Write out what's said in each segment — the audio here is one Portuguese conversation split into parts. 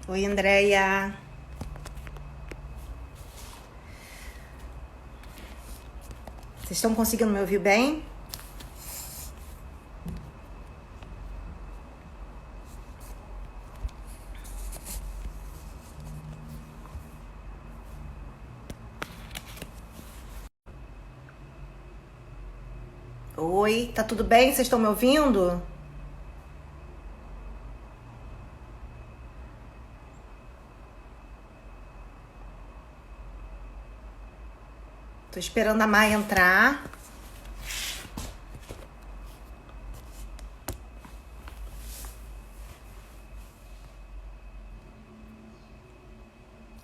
Oi, Andréia. Vocês estão conseguindo me ouvir bem? Oi, tá tudo bem? Vocês estão me ouvindo? Tô esperando a Maia entrar.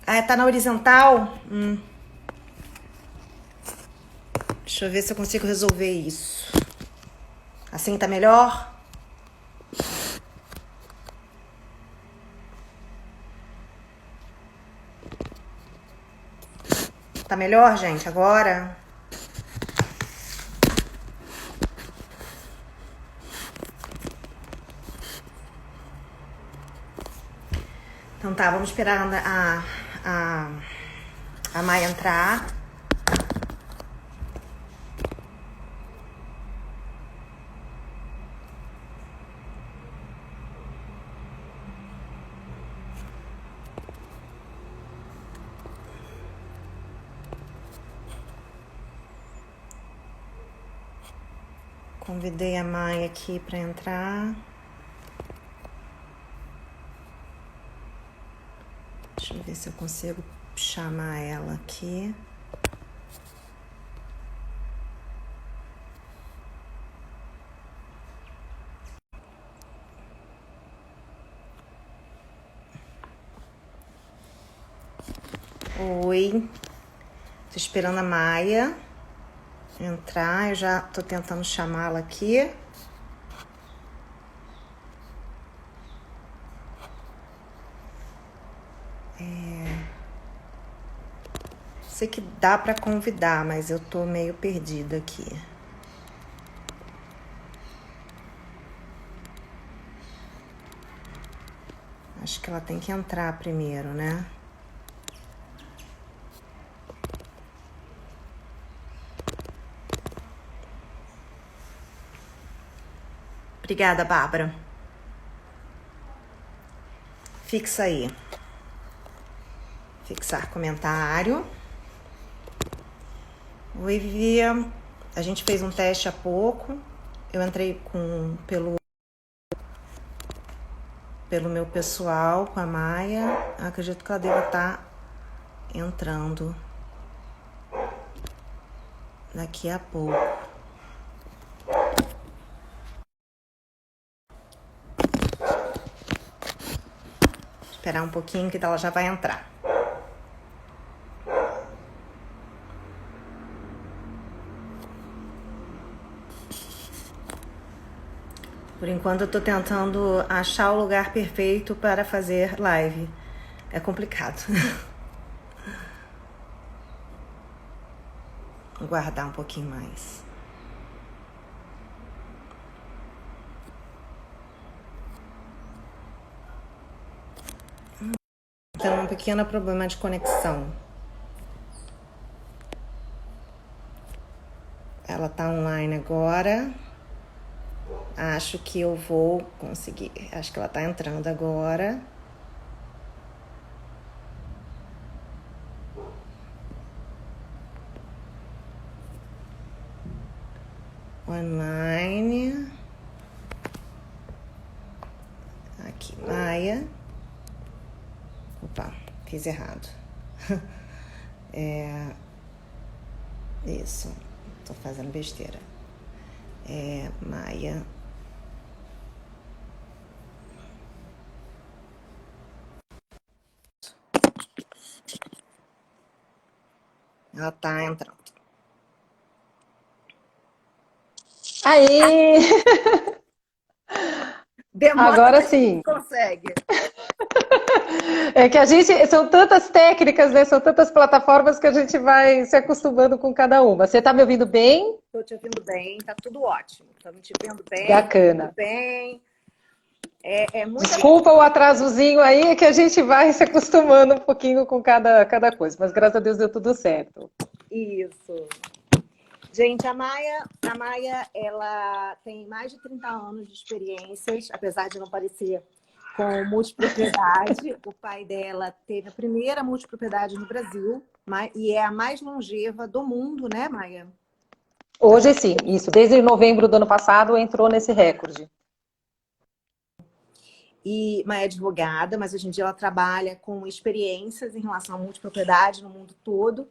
Ah, tá na horizontal? Deixa eu ver se eu consigo resolver isso. Assim tá melhor? Tá melhor, gente, agora? Então tá, vamos esperar a Maia entrar. Convidei a Maia aqui pra entrar. Deixa eu ver se eu consigo chamar ela aqui. Oi. Tô esperando a Maia entrar. Eu já tô tentando chamá-la aqui. Sei que dá pra convidar, mas eu tô meio perdida aqui. Acho que ela tem que entrar primeiro, né? Obrigada, Bárbara. Fixa aí. Fixar comentário. Oi, Vivia. A gente fez um teste há pouco. Eu entrei pelo meu pessoal, com a Maia. Acredito que ela deva estar entrando daqui a pouco. Esperar um pouquinho que ela já vai entrar. Por enquanto eu tô tentando achar o lugar perfeito para fazer live. É complicado. Vou guardar um pouquinho mais. Tem um pequeno problema de conexão. Ela tá online agora. Acho que eu vou conseguir. Acho que ela tá entrando agora. Online. Aqui, Maia. Opa, fiz errado. Isso, tô fazendo besteira. Maia. Ela tá entrando. Aí, Demora, agora mas a gente sim. consegue. É que a gente são tantas técnicas, né? São tantas plataformas que a gente vai se acostumando com cada uma. Você está me ouvindo bem? Tô te ouvindo bem, tá tudo ótimo. Tô te vendo bem, te ouvindo Bacana. bem. É muita. Desculpa o atrasozinho aí, é que a gente vai se acostumando um pouquinho com cada coisa, mas graças a Deus deu tudo certo. Isso. Gente, a Maia, ela tem mais de 30 anos de experiências, apesar de não parecer, com multipropriedade. O pai dela teve a primeira multipropriedade no Brasil e é a mais longeva do mundo, né, Maia? Hoje sim, isso. Desde novembro do ano passado entrou nesse recorde. E Maia é advogada, mas hoje em dia ela trabalha com experiências em relação à multipropriedade no mundo todo.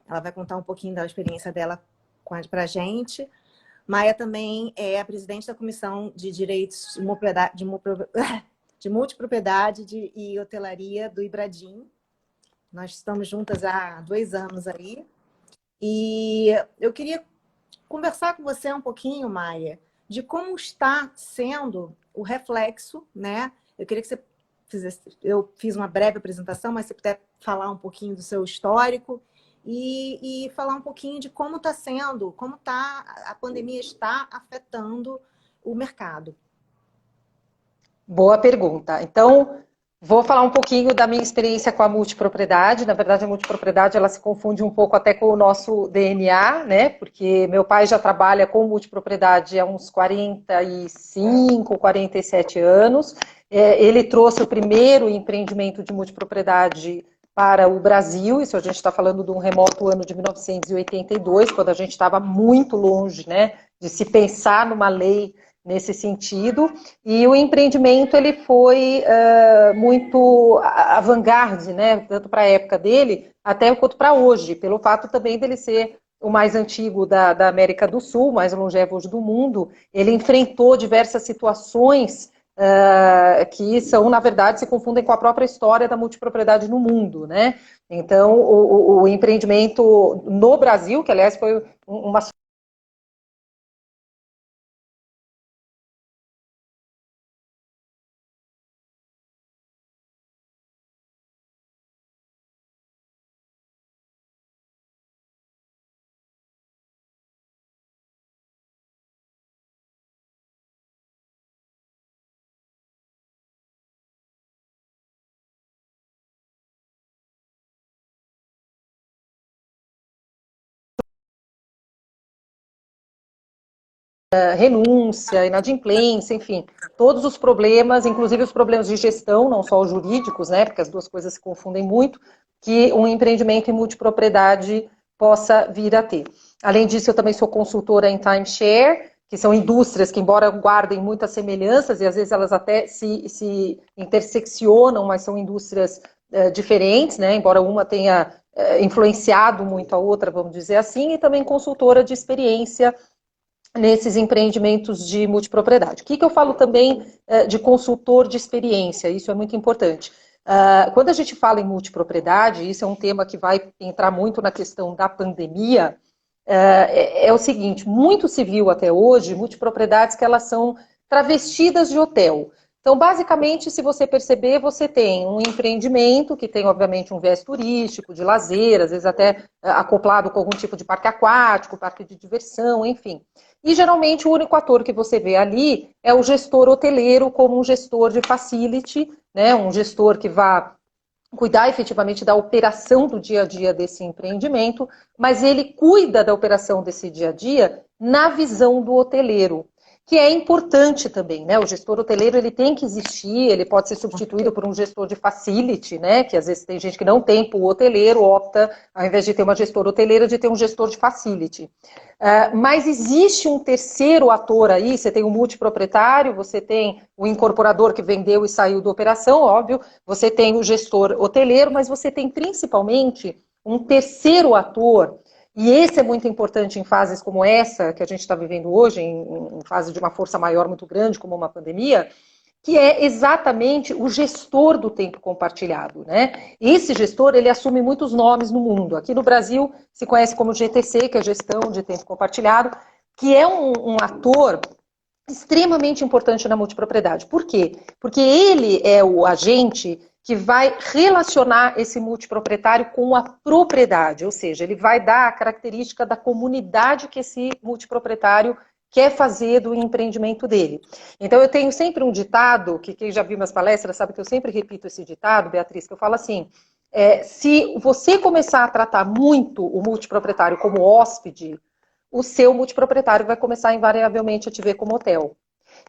Ela vai contar um pouquinho da experiência dela para a gente. Maia também é a presidente da Comissão de Direitos de Multipropriedade e Hotelaria do Ibradim. Nós estamos juntas há 2 anos aí. E eu queria conversar com você um pouquinho, Maia, de como está sendo o reflexo, né? Eu queria que você fizesse... Eu fiz uma breve apresentação, mas se você puder falar um pouquinho do seu histórico e falar um pouquinho de como está sendo, como a pandemia está afetando o mercado. Boa pergunta. Então, vou falar um pouquinho da minha experiência com a multipropriedade. Na verdade, a multipropriedade ela se confunde um pouco até com o nosso DNA, né? Porque meu pai já trabalha com multipropriedade há uns 45, 47 anos. Ele trouxe o primeiro empreendimento de multipropriedade para o Brasil. Isso a gente está falando de um remoto ano de 1982, quando a gente estava muito longe, né, de se pensar numa lei nesse sentido, e o empreendimento ele foi muito avant-garde, né, tanto para a época dele, até quanto para hoje, pelo fato também dele ser o mais antigo da América do Sul, mais longevo hoje do mundo. Ele enfrentou diversas situações que são, na verdade, se confundem com a própria história da multipropriedade no mundo, né? Então, o empreendimento no Brasil, que aliás foi uma renúncia, inadimplência, enfim, todos os problemas, inclusive os problemas de gestão, não só os jurídicos, né, porque as duas coisas se confundem muito, que um empreendimento em multipropriedade possa vir a ter. Além disso, eu também sou consultora em timeshare, que são indústrias que, embora guardem muitas semelhanças, e às vezes elas até se interseccionam, mas são indústrias diferentes, né, embora uma tenha influenciado muito a outra, vamos dizer assim, e também consultora de experiência nesses empreendimentos de multipropriedade. O que eu falo também de consultor de experiência? Isso é muito importante. Quando a gente fala em multipropriedade, isso é um tema que vai entrar muito na questão da pandemia, é o seguinte, muito se viu até hoje multipropriedades que elas são travestidas de hotel. Então, basicamente, se você perceber, você tem um empreendimento que tem, obviamente, um viés turístico, de lazer, às vezes até acoplado com algum tipo de parque aquático, parque de diversão, enfim. E, geralmente, o único ator que você vê ali é o gestor hoteleiro como um gestor de facility, né? Um gestor que vai cuidar efetivamente da operação do dia a dia desse empreendimento, mas ele cuida da operação desse dia a dia na visão do hoteleiro, que é importante também, né? O gestor hoteleiro ele tem que existir, ele pode ser substituído por um gestor de facility, né? Que às vezes tem gente que não tem para o hoteleiro, opta, ao invés de ter uma gestora hoteleira, de ter um gestor de facility. Mas existe um terceiro ator aí, você tem o multiproprietário, você tem o incorporador que vendeu e saiu da operação, óbvio, você tem o gestor hoteleiro, mas você tem principalmente um terceiro ator. E esse é muito importante em fases como essa, que a gente está vivendo hoje, em fase de uma força maior muito grande, como uma pandemia, que é exatamente o gestor do tempo compartilhado, né? Esse gestor, ele assume muitos nomes no mundo. Aqui no Brasil, se conhece como GTC, que é Gestão de Tempo Compartilhado, que é um ator extremamente importante na multipropriedade. Por quê? Porque ele é o agente que vai relacionar esse multiproprietário com a propriedade, ou seja, ele vai dar a característica da comunidade que esse multiproprietário quer fazer do empreendimento dele. Então, eu tenho sempre um ditado, que quem já viu minhas palestras sabe que eu sempre repito esse ditado, Beatriz, que eu falo assim, se você começar a tratar muito o multiproprietário como hóspede, o seu multiproprietário vai começar invariavelmente a te ver como hotel.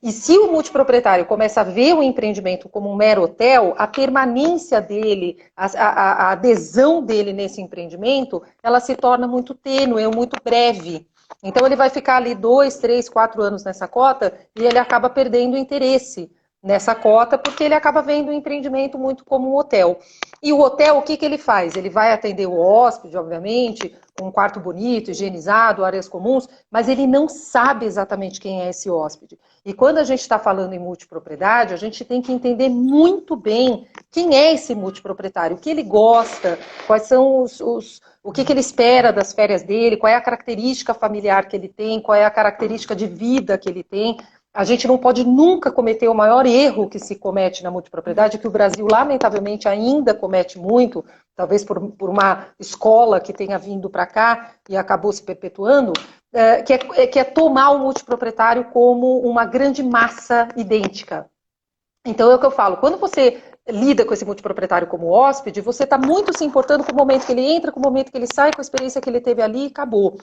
E se o multiproprietário começa a ver o empreendimento como um mero hotel, a permanência dele, a adesão dele nesse empreendimento, ela se torna muito tênue, muito breve. Então ele vai ficar ali 2, 3, 4 anos nessa cota e ele acaba perdendo o interesse nessa cota porque ele acaba vendo o empreendimento muito como um hotel. E o hotel, o que ele faz? Ele vai atender o hóspede, obviamente, com um quarto bonito, higienizado, áreas comuns, mas ele não sabe exatamente quem é esse hóspede. E quando a gente está falando em multipropriedade, a gente tem que entender muito bem quem é esse multiproprietário, o que ele gosta, quais são o que ele espera das férias dele, qual é a característica familiar que ele tem, qual é a característica de vida que ele tem. A gente não pode nunca cometer o maior erro que se comete na multipropriedade, que o Brasil, lamentavelmente, ainda comete muito, talvez por uma escola que tenha vindo para cá e acabou se perpetuando, que é tomar o multiproprietário como uma grande massa idêntica. Então é o que eu falo, quando você lida com esse multiproprietário como hóspede, você está muito se importando com o momento que ele entra, com o momento que ele sai, com a experiência que ele teve ali e acabou.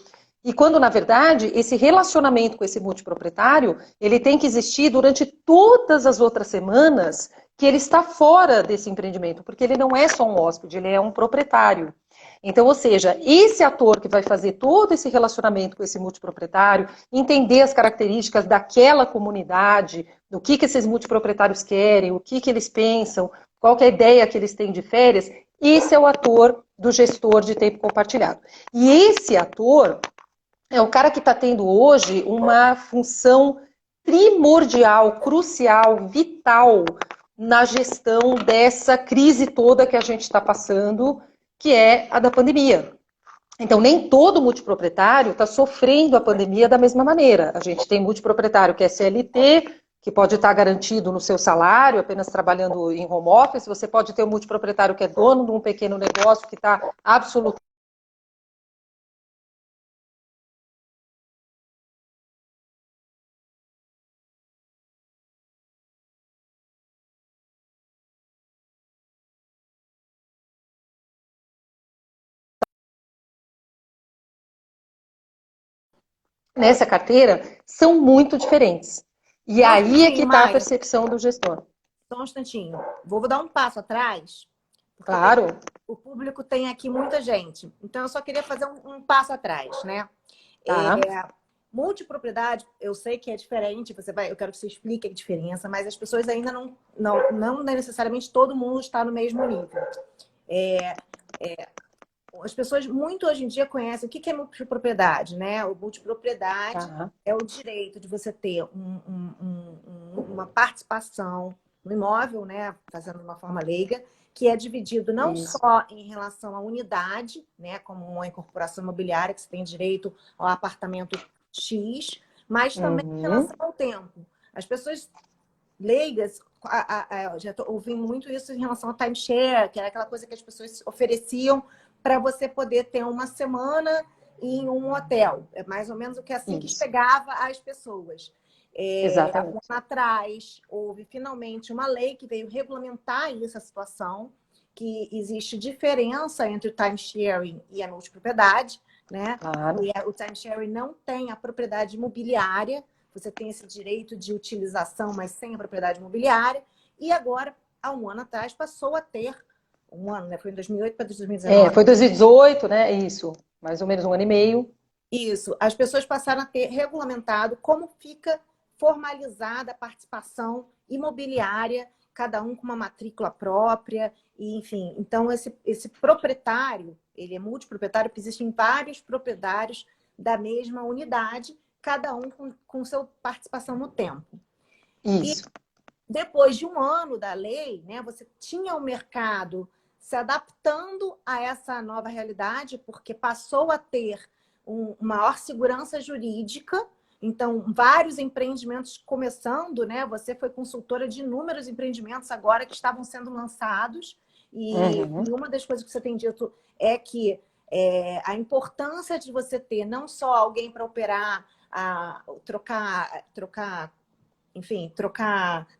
E quando, na verdade, esse relacionamento com esse multiproprietário, ele tem que existir durante todas as outras semanas que ele está fora desse empreendimento, porque ele não é só um hóspede, ele é um proprietário. Então, ou seja, esse ator que vai fazer todo esse relacionamento com esse multiproprietário, entender as características daquela comunidade, do que esses multiproprietários querem, o que eles pensam, qual que é a ideia que eles têm de férias, esse é o ator do gestor de tempo compartilhado. E esse ator é o cara que está tendo hoje uma função primordial, crucial, vital na gestão dessa crise toda que a gente está passando, que é a da pandemia. Então, nem todo multiproprietário está sofrendo a pandemia da mesma maneira. A gente tem multiproprietário que é CLT, que pode estar garantido no seu salário, apenas trabalhando em home office. Você pode ter um multiproprietário que é dono de um pequeno negócio, que está absolutamente nessa carteira, são muito diferentes. E Só um aí é que instantinho, está a Maia. percepção do gestor. Só um instantinho. Vou dar um passo atrás, porque Claro. o público tem aqui muita gente. Então, eu só queria fazer um passo atrás, né? Tá. Multipropriedade, eu sei que é diferente, eu quero que você explique a diferença, mas as pessoas ainda não necessariamente todo mundo está no mesmo nível. As pessoas muito hoje em dia conhecem o que é multipropriedade, né? O multipropriedade Tá. é o direito de você ter uma participação no imóvel, né? Fazendo de uma forma leiga, que é dividido não Isso. só em relação à unidade, né? Como uma incorporação imobiliária, que você tem direito ao apartamento X, mas também em relação ao tempo. As pessoas leigas, já estou ouvindo muito isso em relação ao timeshare, que era aquela coisa que as pessoas ofereciam para você poder ter uma semana em um hotel. É mais ou menos o que assim que Isso. chegava às pessoas. Há um ano Exatamente. atrás, houve finalmente uma lei que veio regulamentar essa situação, que existe diferença entre o timesharing e a multipropriedade, né? Claro. E o timesharing não tem a propriedade imobiliária, você tem esse direito de utilização, mas sem a propriedade imobiliária. E agora, há um ano atrás, passou a ter um ano, né? Foi em 2008 para 2019. Foi 2018, né? Isso. Mais ou menos um ano e meio. Isso. As pessoas passaram a ter regulamentado como fica formalizada a participação imobiliária, cada um com uma matrícula própria, e enfim. Então, esse proprietário, ele é multiproprietário, porque existem vários proprietários da mesma unidade, cada um com sua participação no tempo. E Isso. depois de um ano da lei, né, você tinha o mercado se adaptando a essa nova realidade, porque passou a ter maior segurança jurídica. Então, vários empreendimentos começando, né? Você foi consultora de inúmeros empreendimentos agora que estavam sendo lançados. E uma das coisas que você tem dito é que a importância de você ter não só alguém para operar enfim,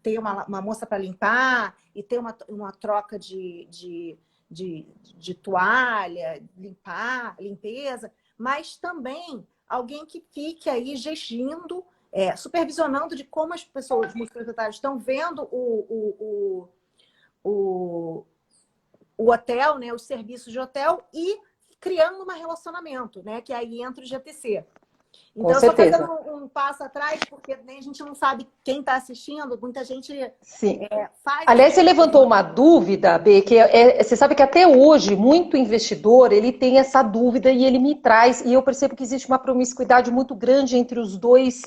ter uma moça para limpar e ter uma troca de toalha, limpeza, mas também alguém que fique aí gestindo, supervisionando de como as pessoas, os multiproprietários, estão vendo o hotel, né, os serviços de hotel e criando um relacionamento, né, que aí entra o GTC. Então, Com certeza. eu estou fazendo um passo atrás, porque a gente não sabe quem está assistindo, muita gente Sim. faz... Aliás, você levantou uma dúvida, Bê, que você sabe que até hoje, muito investidor, ele tem essa dúvida e ele me traz, e eu percebo que existe uma promiscuidade muito grande entre os dois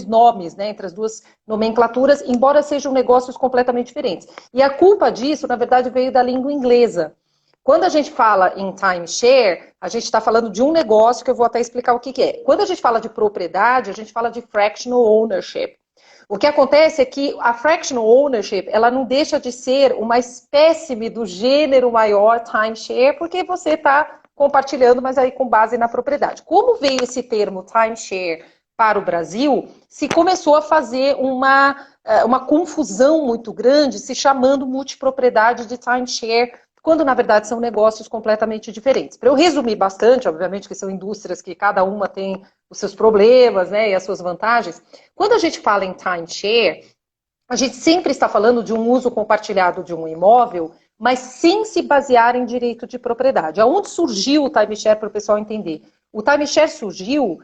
nomes, né, entre as duas nomenclaturas, embora sejam negócios completamente diferentes. E a culpa disso, na verdade, veio da língua inglesa. Quando a gente fala em timeshare, a gente está falando de um negócio que eu vou até explicar o que é. Quando a gente fala de propriedade, a gente fala de fractional ownership. O que acontece é que a fractional ownership, ela não deixa de ser uma espécime do gênero maior timeshare, porque você está compartilhando, mas aí com base na propriedade. Como veio esse termo timeshare para o Brasil, se começou a fazer uma confusão muito grande, se chamando multipropriedade de timeshare, quando na verdade são negócios completamente diferentes. Para eu resumir bastante, obviamente que são indústrias que cada uma tem os seus problemas, né, e as suas vantagens. Quando a gente fala em timeshare, a gente sempre está falando de um uso compartilhado de um imóvel, mas sem se basear em direito de propriedade. Aonde surgiu o timeshare para o pessoal entender? O timeshare surgiu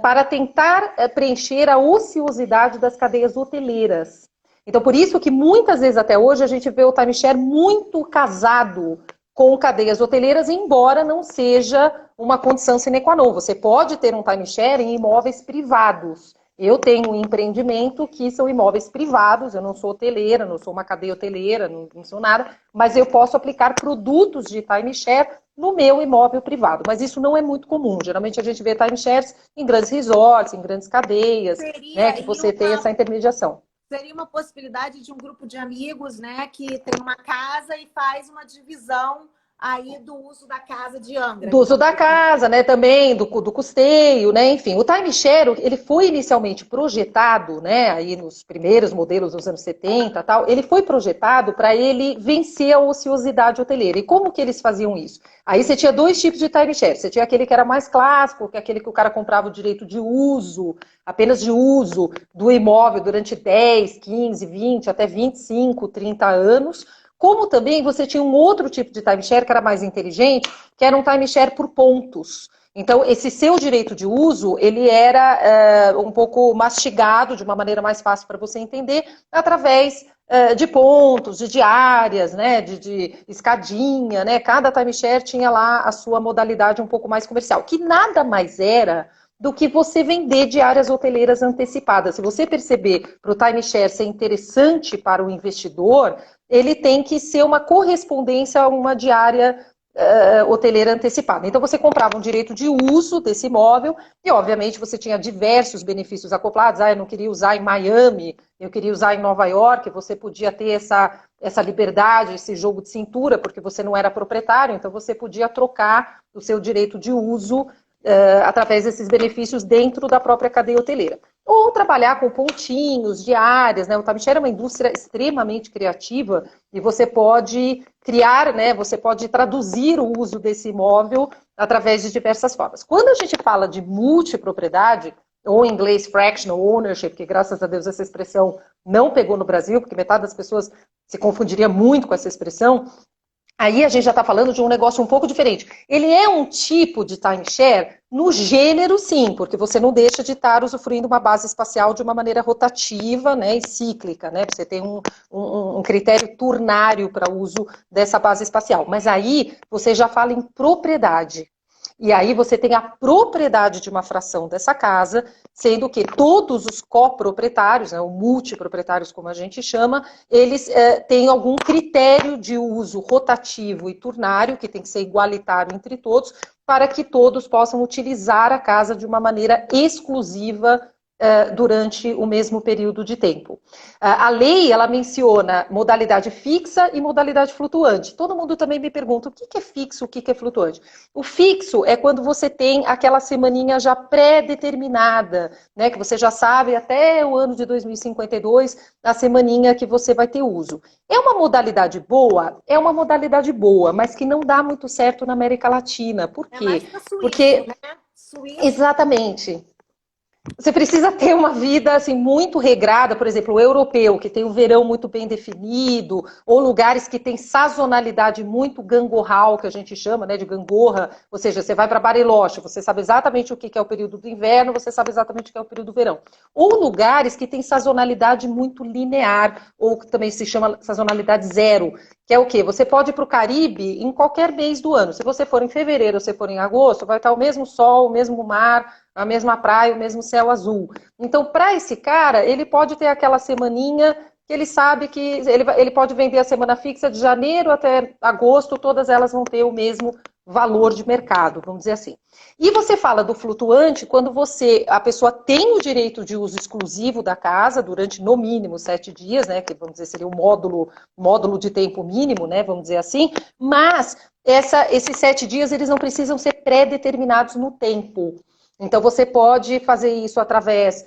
para tentar preencher a ociosidade das cadeias hoteleiras. Então, por isso que muitas vezes até hoje a gente vê o timeshare muito casado com cadeias hoteleiras, embora não seja uma condição sine qua non. Você pode ter um timeshare em imóveis privados. Eu tenho um empreendimento que são imóveis privados, eu não sou hoteleira, não sou uma cadeia hoteleira, não sou nada, mas eu posso aplicar produtos de timeshare no meu imóvel privado. Mas isso não é muito comum. Geralmente a gente vê timeshares em grandes resorts, em grandes cadeias, né, que você tem essa intermediação. Seria uma possibilidade de um grupo de amigos, né, que tem uma casa e faz uma divisão aí do uso da casa de Angra. Do uso da casa, né, também, do custeio, né, enfim. O timeshare, ele foi inicialmente projetado, né, aí nos primeiros modelos dos anos 70 tal, ele foi projetado para ele vencer a ociosidade hoteleira. E como que eles faziam isso? Aí você tinha dois tipos de timeshare. Você tinha aquele que era mais clássico, que é aquele que o cara comprava o direito de uso, apenas de uso do imóvel durante 10, 15, 20, até 25, 30 anos. Como também você tinha um outro tipo de timeshare que era mais inteligente, que era um timeshare por pontos. Então, esse seu direito de uso, ele era um pouco mastigado, de uma maneira mais fácil para você entender, através de pontos, de diárias, né, de escadinha, né? Cada timeshare tinha lá a sua modalidade um pouco mais comercial, que nada mais era do que você vender diárias hoteleiras antecipadas. Se você perceber para o timeshare ser interessante para o investidor, ele tem que ser uma correspondência a uma diária hoteleira antecipada. Então você comprava um direito de uso desse imóvel e obviamente você tinha diversos benefícios acoplados. Eu não queria usar em Miami, eu queria usar em Nova York, você podia ter essa liberdade, esse jogo de cintura, porque você não era proprietário, então você podia trocar o seu direito de uso através desses benefícios dentro da própria cadeia hoteleira. Ou trabalhar com pontinhos, diárias, né? O timeshare é uma indústria extremamente criativa e você pode criar, né? Você pode traduzir o uso desse imóvel através de diversas formas. Quando a gente fala de multipropriedade, ou em inglês fractional ownership, que graças a Deus essa expressão não pegou no Brasil, porque metade das pessoas se confundiria muito com essa expressão, aí a gente já está falando de um negócio um pouco diferente. Ele é um tipo de timeshare no gênero, sim, porque você não deixa de estar usufruindo uma base espacial de uma maneira rotativa, né, e cíclica, né? Você tem um critério turnário para uso dessa base espacial. Mas aí você já fala em propriedade. E aí você tem a propriedade de uma fração dessa casa, sendo que todos os coproprietários, né, ou multiproprietários como a gente chama, eles têm algum critério de uso rotativo e turnário, que tem que ser igualitário entre todos, para que todos possam utilizar a casa de uma maneira exclusiva durante o mesmo período de tempo. A lei, ela menciona modalidade fixa e modalidade flutuante. Todo mundo também me pergunta o que é fixo, o que é flutuante. O fixo é quando você tem aquela semaninha já pré-determinada, né, que você já sabe até o ano de 2052 a semaninha que você vai ter uso. É uma modalidade boa? É uma modalidade boa, mas que não dá muito certo na América Latina. Por É mais quê? para suíço, Porque, né? Suíço. exatamente. Você precisa ter uma vida assim muito regrada, por exemplo, o europeu, que tem o verão muito bem definido, ou lugares que tem sazonalidade muito gangorral, que a gente chama, né, de gangorra, ou seja, você vai para Bariloche, você sabe exatamente o que é o período do inverno, você sabe exatamente o que é o período do verão. Ou lugares que tem sazonalidade muito linear, ou que também se chama sazonalidade zero, que é o quê? Você pode ir para o Caribe em qualquer mês do ano. Se você for em fevereiro ou se for em agosto, vai estar o mesmo sol, o mesmo mar, a mesma praia, o mesmo céu azul. Então, para esse cara, ele pode ter aquela semaninha que ele sabe que ele pode vender a semana fixa de janeiro até agosto, todas elas vão ter o mesmo valor de mercado, vamos dizer assim. E você fala do flutuante quando a pessoa tem o direito de uso exclusivo da casa durante no mínimo 7 dias, né? Que vamos dizer seria o módulo de tempo mínimo, né? Vamos dizer assim, mas esses 7 dias eles não precisam ser pré-determinados no tempo. Então, você pode fazer isso através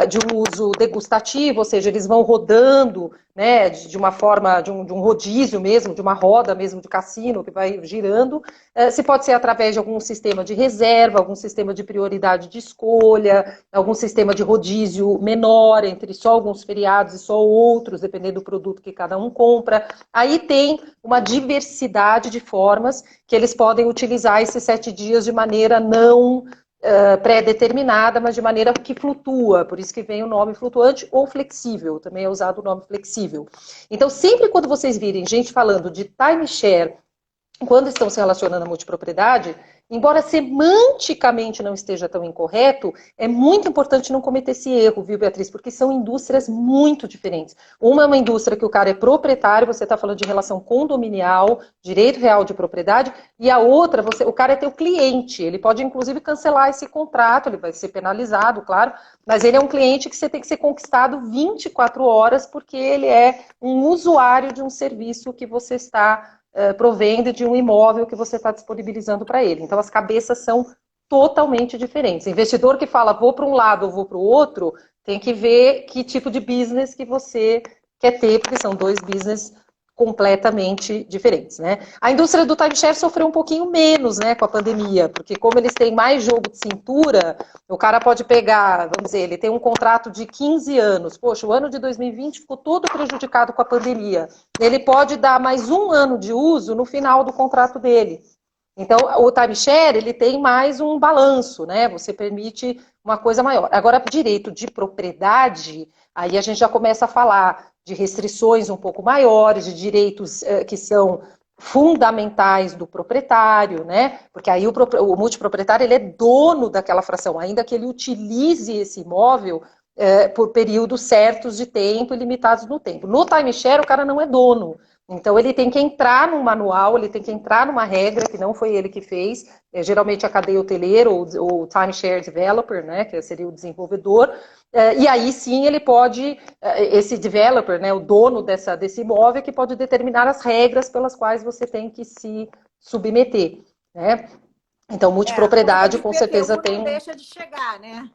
de um uso degustativo, ou seja, eles vão rodando, né, de uma forma, de um rodízio mesmo, de uma roda mesmo de cassino que vai girando. Se pode ser através de algum sistema de reserva, algum sistema de prioridade de escolha, algum sistema de rodízio menor, entre só alguns feriados e só outros, dependendo do produto que cada um compra. Aí tem uma diversidade de formas que eles podem utilizar esses 7 dias de maneira não pré-determinada, mas de maneira que flutua, por isso que vem o nome flutuante ou flexível, também é usado o nome flexível. Então, sempre quando vocês virem gente falando de timeshare, quando estão se relacionando à multipropriedade, embora semanticamente não esteja tão incorreto, é muito importante não cometer esse erro, viu, Beatriz? Porque são indústrias muito diferentes. Uma é uma indústria que o cara é proprietário, você está falando de relação condominial, direito real de propriedade, e a outra, o cara é teu cliente. Ele pode, inclusive, cancelar esse contrato, ele vai ser penalizado, claro, mas ele é um cliente que você tem que ser conquistado 24 horas, porque ele é um usuário de um serviço que você está provendo de um imóvel que você está disponibilizando para ele. Então, as cabeças são totalmente diferentes. Investidor que fala vou para um lado ou vou para o outro, tem que ver que tipo de business que você quer ter, porque são dois business completamente diferentes, né? A indústria do timeshare sofreu um pouquinho menos, né, com a pandemia, porque como eles têm mais jogo de cintura, o cara pode pegar, vamos dizer, ele tem um contrato de 15 anos, poxa, o ano de 2020 ficou todo prejudicado com a pandemia, ele pode dar mais um ano de uso no final do contrato dele. Então, o timeshare, ele tem mais um balanço, né? Você permite uma coisa maior. Agora, direito de propriedade, aí a gente já começa a falar de restrições um pouco maiores, de direitos que são fundamentais do proprietário, né? Porque aí o multiproprietário, ele é dono daquela fração, ainda que ele utilize esse imóvel por períodos certos de tempo e limitados no tempo. No timeshare, o cara não é dono. Então, ele tem que entrar num manual, ele tem que entrar numa regra, que não foi ele que fez, geralmente a cadeia hoteleira ou o timeshare developer, né, que seria o desenvolvedor, e aí sim ele pode, esse developer, né, o dono desse imóvel, que pode determinar as regras pelas quais você tem que se submeter, né. Então, A conta multipropriedade do com IPTU certeza não tem... deixa de chegar, né?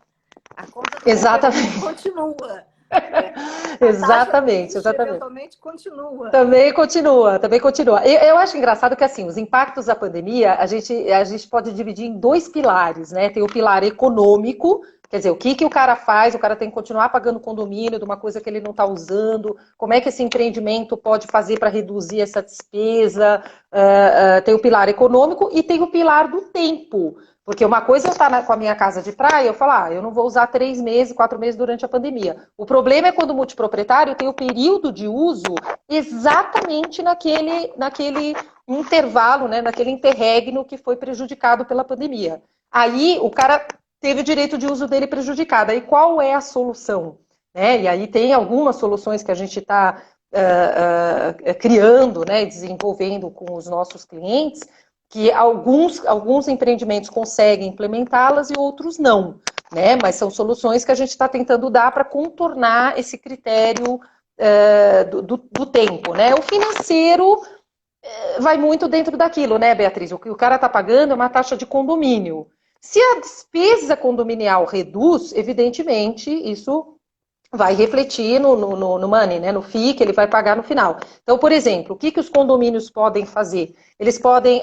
A conta do IPTU Exatamente, continua. A taxa do exatamente, lixo, exatamente. eventualmente, continua. Também continua, também continua. Eu acho engraçado que, assim, os impactos da pandemia, a gente pode dividir em dois pilares, né? Tem o pilar econômico, quer dizer, o que o cara faz, o cara tem que continuar pagando condomínio de uma coisa que ele não está usando, como é que esse empreendimento pode fazer para reduzir essa despesa, tem o pilar econômico e tem o pilar do tempo. Porque uma coisa é eu estar com a minha casa de praia e eu falar, eu não vou usar 3 meses, 4 meses durante a pandemia. O problema é quando o multiproprietário tem o período de uso exatamente naquele intervalo, né, naquele interregno que foi prejudicado pela pandemia. Aí o cara teve o direito de uso dele prejudicado. Aí qual é a solução? Né? E aí tem algumas soluções que a gente está criando, né, desenvolvendo com os nossos clientes, que alguns empreendimentos conseguem implementá-las e outros não. né? Mas são soluções que a gente está tentando dar para contornar esse critério do tempo, né? O financeiro vai muito dentro daquilo, né, Beatriz? O que o cara está pagando é uma taxa de condomínio. Se a despesa condominial reduz, evidentemente, isso vai refletir no money, né, no FII que ele vai pagar no final. Então, por exemplo, o que os condomínios podem fazer? Eles podem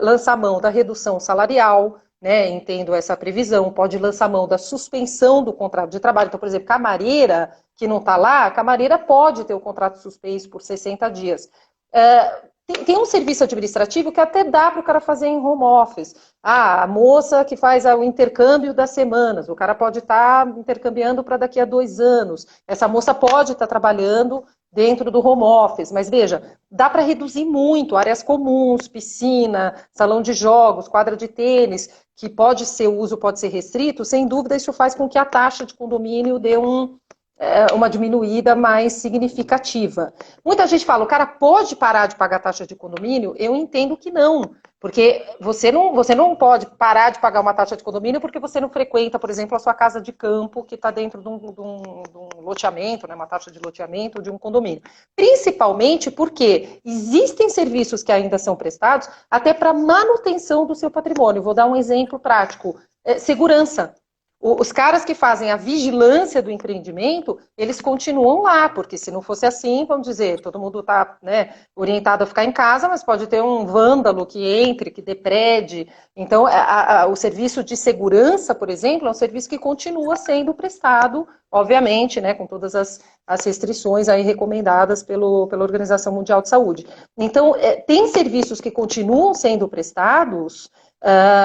lançar mão da redução salarial, né, entendo essa previsão, pode lançar mão da suspensão do contrato de trabalho. Então, por exemplo, camareira que não está lá, a camareira pode ter o contrato suspenso por 60 dias. Tem um serviço administrativo que até dá para o cara fazer em home office. A moça que faz o intercâmbio das semanas, o cara pode estar intercambiando para daqui a 2 anos. Essa moça pode estar trabalhando dentro do home office, mas veja, dá para reduzir muito áreas comuns, piscina, salão de jogos, quadra de tênis, que pode ser o uso, pode ser restrito, sem dúvida isso faz com que a taxa de condomínio dê uma diminuída mais significativa. Muita gente fala, o cara pode parar de pagar taxa de condomínio? Eu entendo que não, porque você não pode parar de pagar uma taxa de condomínio porque você não frequenta, por exemplo, a sua casa de campo que está dentro de um loteamento, né, uma taxa de loteamento de um condomínio. Principalmente porque existem serviços que ainda são prestados até para manutenção do seu patrimônio. Vou dar um exemplo prático. Segurança. Os caras que fazem a vigilância do empreendimento, eles continuam lá, porque se não fosse assim, vamos dizer, todo mundo está, né, orientado a ficar em casa, mas pode ter um vândalo que entre, que deprede. Então, o serviço de segurança, por exemplo, é um serviço que continua sendo prestado, obviamente, né, com todas as restrições aí recomendadas pela Organização Mundial de Saúde. Então, tem serviços que continuam sendo prestados,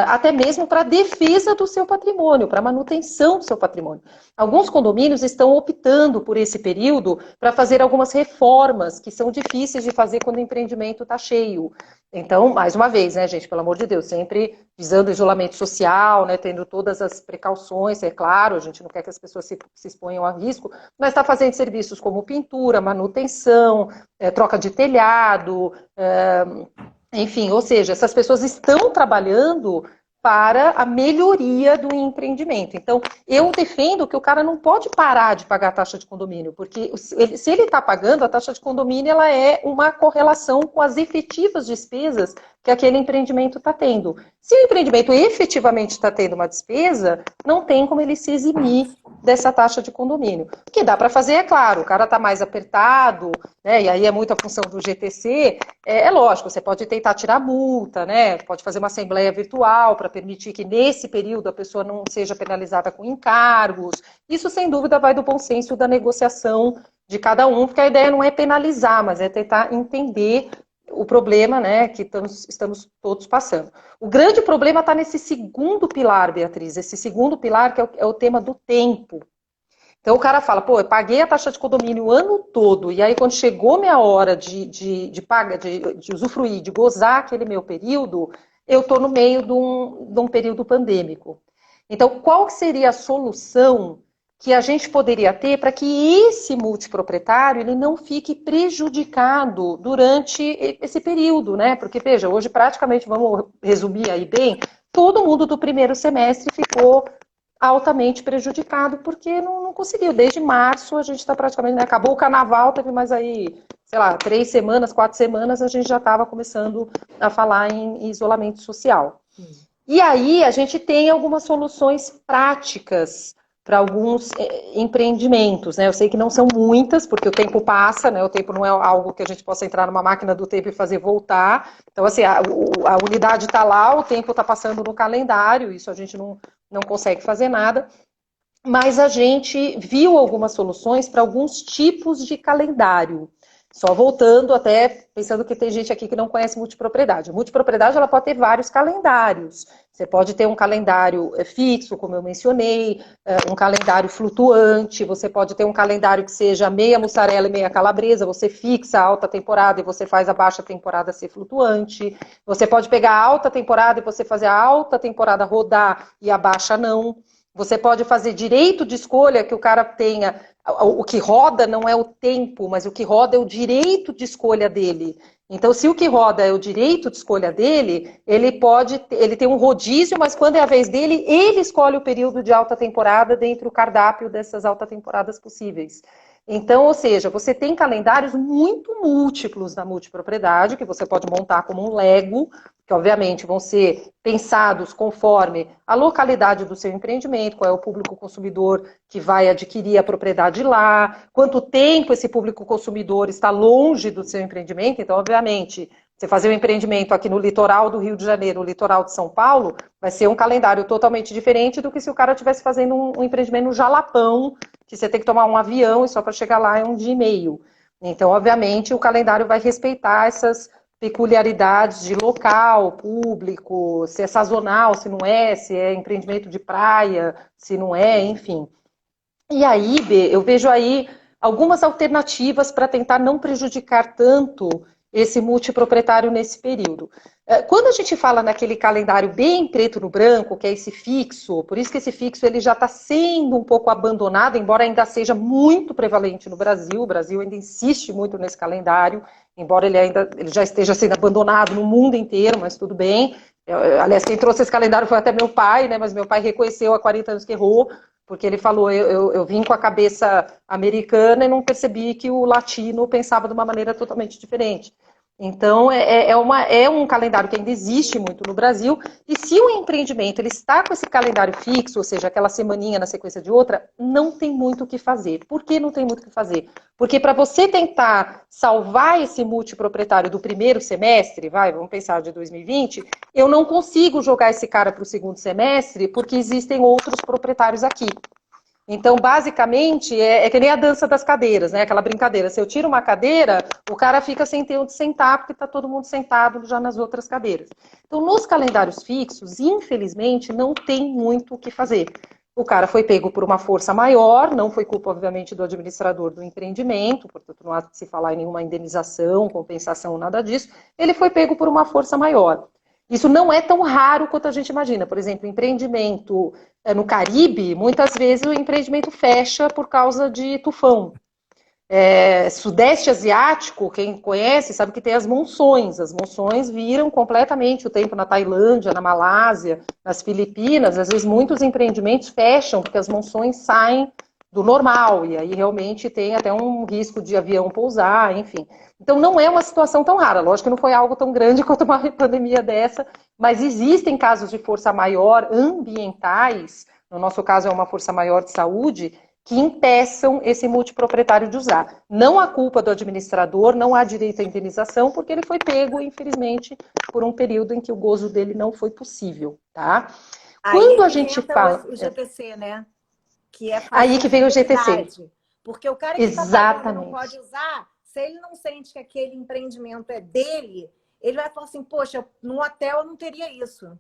até mesmo para a defesa do seu patrimônio, para a manutenção do seu patrimônio. Alguns condomínios estão optando por esse período para fazer algumas reformas que são difíceis de fazer quando o empreendimento está cheio. Então, mais uma vez, né, gente, pelo amor de Deus, sempre visando o isolamento social, né, tendo todas as precauções, é claro, a gente não quer que as pessoas se exponham a risco, mas está fazendo serviços como pintura, manutenção, troca de telhado, enfim, ou seja, essas pessoas estão trabalhando para a melhoria do empreendimento. Então, eu defendo que o cara não pode parar de pagar a taxa de condomínio, porque se ele está pagando, a taxa de condomínio ela é uma correlação com as efetivas despesas que aquele empreendimento está tendo. Se o empreendimento efetivamente está tendo uma despesa, não tem como ele se eximir dessa taxa de condomínio. O que dá para fazer, é claro, o cara está mais apertado, né, e aí é muito a função do GTC, é lógico, você pode tentar tirar multa, né, pode fazer uma assembleia virtual para permitir que nesse período a pessoa não seja penalizada com encargos. Isso, sem dúvida, vai do bom senso da negociação de cada um, porque a ideia não é penalizar, mas é tentar entender o problema, né, que estamos todos passando. O grande problema está nesse segundo pilar, Beatriz, esse segundo pilar que é o tema do tempo. Então o cara fala, pô, eu paguei a taxa de condomínio o ano todo, e aí quando chegou minha hora de usufruir, de gozar aquele meu período, eu estou no meio de um período pandêmico. Então, qual seria a solução que a gente poderia ter para que esse multiproprietário ele não fique prejudicado durante esse período, né? Porque, veja, hoje praticamente, vamos resumir aí bem, todo mundo do primeiro semestre ficou altamente prejudicado, porque não conseguiu. Desde março a gente está praticamente, né? Acabou o carnaval, teve mais aí, sei lá, 3 semanas, 4 semanas, a gente já estava começando a falar em isolamento social. E aí a gente tem algumas soluções práticas para alguns empreendimentos, né? Eu sei que não são muitas, porque o tempo passa, né? O tempo não é algo que a gente possa entrar numa máquina do tempo e fazer voltar. Então, assim, a unidade está lá, o tempo está passando no calendário, isso a gente não consegue fazer nada. Mas a gente viu algumas soluções para alguns tipos de calendário. Só voltando, até pensando que tem gente aqui que não conhece multipropriedade. A multipropriedade ela pode ter vários calendários. Você pode ter um calendário fixo, como eu mencionei, um calendário flutuante, você pode ter um calendário que seja meia mussarela e meia calabresa, você fixa a alta temporada e você faz a baixa temporada ser flutuante. Você pode pegar a alta temporada e você fazer a alta temporada rodar e a baixa não. Você pode fazer direito de escolha, que o cara tenha... O que roda não é o tempo, mas o que roda é o direito de escolha dele. Então, se o que roda é o direito de escolha dele, ele tem um rodízio, mas quando é a vez dele, ele escolhe o período de alta temporada dentro do cardápio dessas alta temporadas possíveis. Então, ou seja, você tem calendários muito múltiplos na multipropriedade, que você pode montar como um Lego, que obviamente vão ser pensados conforme a localidade do seu empreendimento, qual é o público consumidor que vai adquirir a propriedade lá, quanto tempo esse público consumidor está longe do seu empreendimento. Então, obviamente, você fazer um empreendimento aqui no litoral do Rio de Janeiro, no litoral de São Paulo, vai ser um calendário totalmente diferente do que se o cara estivesse fazendo um empreendimento no Jalapão, que você tem que tomar um avião e só para chegar lá é um dia e meio. Então, obviamente, o calendário vai respeitar essas peculiaridades de local, público, se é sazonal, se não é, se é empreendimento de praia, se não é, enfim. E aí, B, eu vejo aí algumas alternativas para tentar não prejudicar tanto esse multiproprietário nesse período. Quando a gente fala naquele calendário bem preto no branco, que é esse fixo, por isso que esse fixo ele já está sendo um pouco abandonado, embora ainda seja muito prevalente no Brasil, o Brasil ainda insiste muito nesse calendário, embora ele já esteja sendo abandonado no mundo inteiro, mas tudo bem. Aliás, quem trouxe esse calendário foi até meu pai, né? Mas meu pai reconheceu há 40 anos que errou, porque ele falou, eu vim com a cabeça americana e não percebi que o latino pensava de uma maneira totalmente diferente. Então, é um calendário que ainda existe muito no Brasil, e se o empreendimento ele está com esse calendário fixo, ou seja, aquela semaninha na sequência de outra, não tem muito o que fazer. Por que não tem muito o que fazer? Porque para você tentar salvar esse multiproprietário do primeiro semestre, vamos pensar de 2020, eu não consigo jogar esse cara para o segundo semestre, porque existem outros proprietários aqui. Então, basicamente, é que nem a dança das cadeiras, né? Aquela brincadeira. Se eu tiro uma cadeira, o cara fica sem ter onde sentar, porque está todo mundo sentado já nas outras cadeiras. Então, nos calendários fixos, infelizmente, não tem muito o que fazer. O cara foi pego por uma força maior, não foi culpa, obviamente, do administrador do empreendimento, portanto, não há de se falar em nenhuma indenização, compensação, nada disso. Ele foi pego por uma força maior. Isso não é tão raro quanto a gente imagina. Por exemplo, empreendimento no Caribe, muitas vezes o empreendimento fecha por causa de tufão. Sudeste Asiático, quem conhece, sabe que tem as monções. As monções viram completamente o tempo na Tailândia, na Malásia, nas Filipinas. Às vezes muitos empreendimentos fecham porque as monções saem do normal, e aí realmente tem até um risco de avião pousar, enfim. Então não é uma situação tão rara, lógico que não foi algo tão grande quanto uma pandemia dessa, mas existem casos de força maior ambientais, no nosso caso é uma força maior de saúde, que impeçam esse multiproprietário de usar. Não há culpa do administrador, não há direito à indenização, porque ele foi pego, infelizmente, por um período em que o gozo dele não foi possível, tá? Quando a gente fala... o GTC, né? Que é aí que vem o GTC. Porque o cara que está pagando não pode usar, se ele não sente que aquele empreendimento é dele, ele vai falar assim, poxa, no hotel eu não teria isso,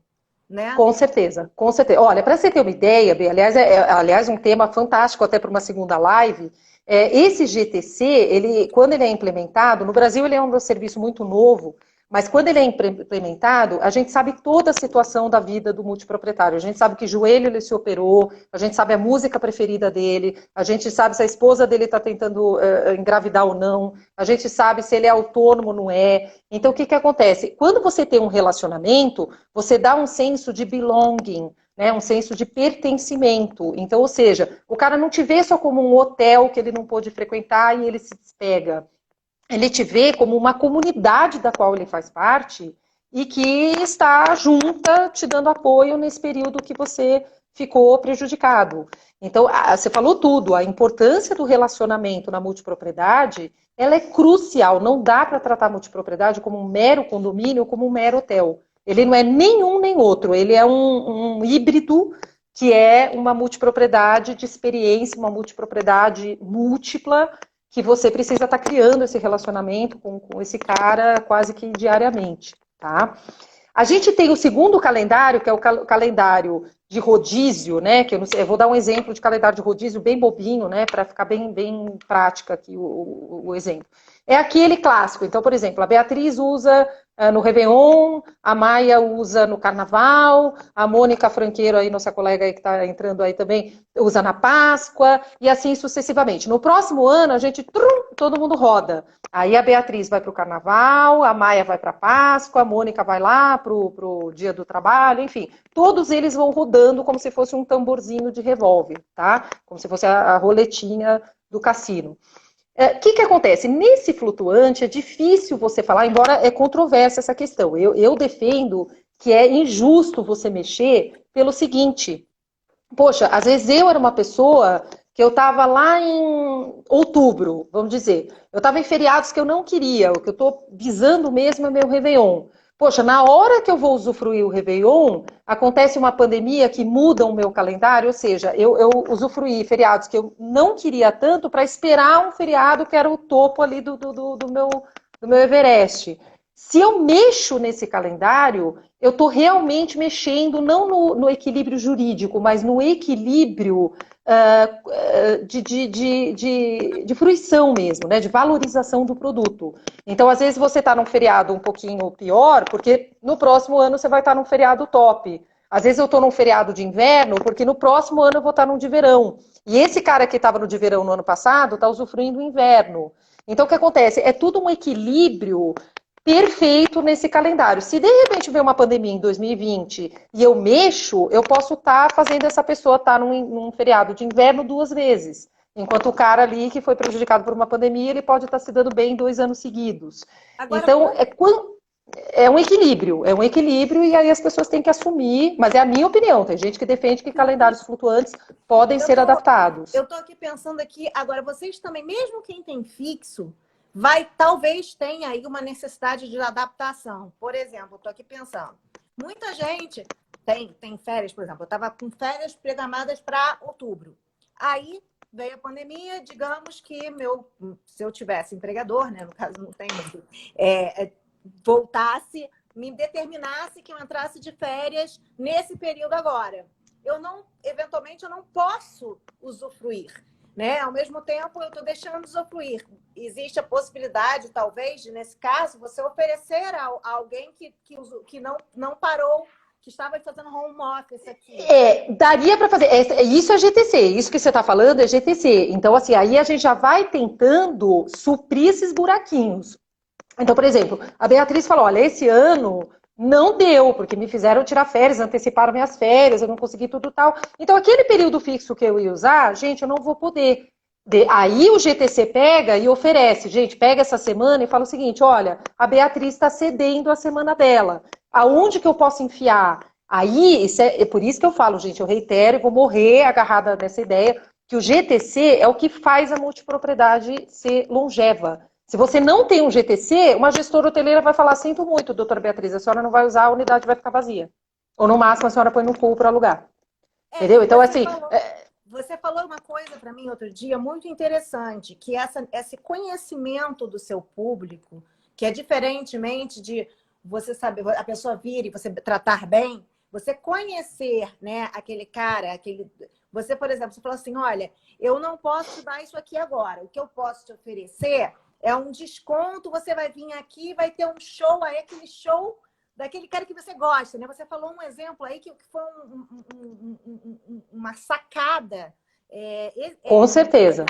né? Com certeza, com certeza. Olha, para você ter uma ideia, Bê, aliás, um tema fantástico até para uma segunda live, esse GTC, quando ele é implementado, no Brasil ele é um serviço muito novo, mas quando ele é implementado, a gente sabe toda a situação da vida do multiproprietário. A gente sabe que joelho ele se operou, a gente sabe a música preferida dele, a gente sabe se a esposa dele está tentando engravidar ou não, a gente sabe se ele é autônomo ou não é. Então, o que acontece? Quando você tem um relacionamento, você dá um senso de belonging, né? Um senso de pertencimento. Então, ou seja, o cara não te vê só como um hotel que ele não pôde frequentar e ele se despega. Ele te vê como uma comunidade da qual ele faz parte e que está junta, te dando apoio nesse período que você ficou prejudicado. Então, você falou tudo, a importância do relacionamento na multipropriedade, ela é crucial, não dá para tratar a multipropriedade como um mero condomínio, como um mero hotel. Ele não é nenhum nem outro, ele é um híbrido que é uma multipropriedade de experiência, uma multipropriedade múltipla, que você precisa estar criando esse relacionamento com esse cara quase que diariamente, tá? A gente tem o segundo calendário, que é o calendário de rodízio, né? Que eu vou dar um exemplo de calendário de rodízio bem bobinho, né? Para ficar bem prática aqui o exemplo. É aquele clássico. Então, por exemplo, a Beatriz usa no Réveillon, a Maia usa no Carnaval, a Mônica Franqueiro, aí, nossa colega aí que está entrando aí também, usa na Páscoa, e assim sucessivamente. No próximo ano, a gente, todo mundo roda. Aí a Beatriz vai para o Carnaval, a Maia vai para a Páscoa, a Mônica vai lá para o Dia do Trabalho, enfim. Todos eles vão rodando como se fosse um tamborzinho de revólver, tá? Como se fosse a roletinha do cassino. O que acontece? Nesse flutuante é difícil você falar, embora é controversa essa questão. Eu defendo que é injusto você mexer pelo seguinte. Poxa, às vezes eu era uma pessoa que eu estava lá em outubro, vamos dizer. Eu estava em feriados que eu não queria, o que eu estou visando mesmo é meu Réveillon. Poxa, na hora que eu vou usufruir o Réveillon, acontece uma pandemia que muda o meu calendário, ou seja, eu usufruí feriados que eu não queria tanto para esperar um feriado que era o topo ali do meu Everest. Se eu mexo nesse calendário, eu estou realmente mexendo não no equilíbrio jurídico, mas no equilíbrio de fruição mesmo, né? De valorização do produto. Então, às vezes, você está num feriado um pouquinho pior, porque no próximo ano você vai estar num feriado top. Às vezes eu estou num feriado de inverno, porque no próximo ano eu vou estar num de verão. E esse cara que estava no de verão no ano passado está usufruindo o inverno. Então, o que acontece? É tudo um equilíbrio perfeito nesse calendário. Se de repente vem uma pandemia em 2020 e eu mexo, eu posso estar fazendo essa pessoa estar num feriado de inverno 2 vezes. Enquanto o cara ali que foi prejudicado por uma pandemia, ele pode estar se dando bem 2 anos seguidos. Agora, então, é um equilíbrio e aí as pessoas têm que assumir, mas é a minha opinião, tem gente que defende que calendários flutuantes podem ser adaptados. Eu estou aqui pensando aqui, agora vocês também, mesmo quem tem fixo, talvez tenha aí uma necessidade de adaptação. Por exemplo, estou aqui pensando, muita gente tem férias, por exemplo, eu estava com férias programadas para outubro. Aí veio a pandemia, digamos que se eu tivesse empregador, né, no caso não tem muito, voltasse, me determinasse que eu entrasse de férias nesse período agora. Eventualmente eu não posso usufruir. Né? Ao mesmo tempo, eu estou deixando de usufruir. Existe a possibilidade, talvez, de, nesse caso, você oferecer a alguém que não parou, que estava fazendo home office aqui. Daria para fazer. Isso é GTC, isso que você está falando é GTC. Então, assim, aí a gente já vai tentando suprir esses buraquinhos. Então, por exemplo, a Beatriz falou, olha, esse ano não deu, porque me fizeram tirar férias, anteciparam minhas férias, eu não consegui tudo tal. Então, aquele período fixo que eu ia usar, gente, eu não vou poder. Aí o GTC pega e oferece, gente, pega essa semana e fala o seguinte, olha, a Beatriz está cedendo a semana dela. Aonde que eu posso enfiar? Aí, é por isso que eu falo, gente, eu reitero e vou morrer agarrada nessa ideia, que o GTC é o que faz a multipropriedade ser longeva. Se você não tem um GTC, uma gestora hoteleira vai falar, sinto muito, doutora Beatriz, a senhora não vai usar, a unidade vai ficar vazia. Ou no máximo a senhora põe no pool para alugar. Entendeu? Então, assim... Você falou uma coisa para mim outro dia muito interessante, que esse conhecimento do seu público, que é diferentemente de você saber, a pessoa vir e você tratar bem, você conhecer, né, aquele cara, você, por exemplo, você falou assim, olha, eu não posso te dar isso aqui agora, o que eu posso te oferecer é um desconto, você vai vir aqui, vai ter um show aí, aquele show daquele cara que você gosta, né? Você falou um exemplo aí que foi uma sacada. Com certeza.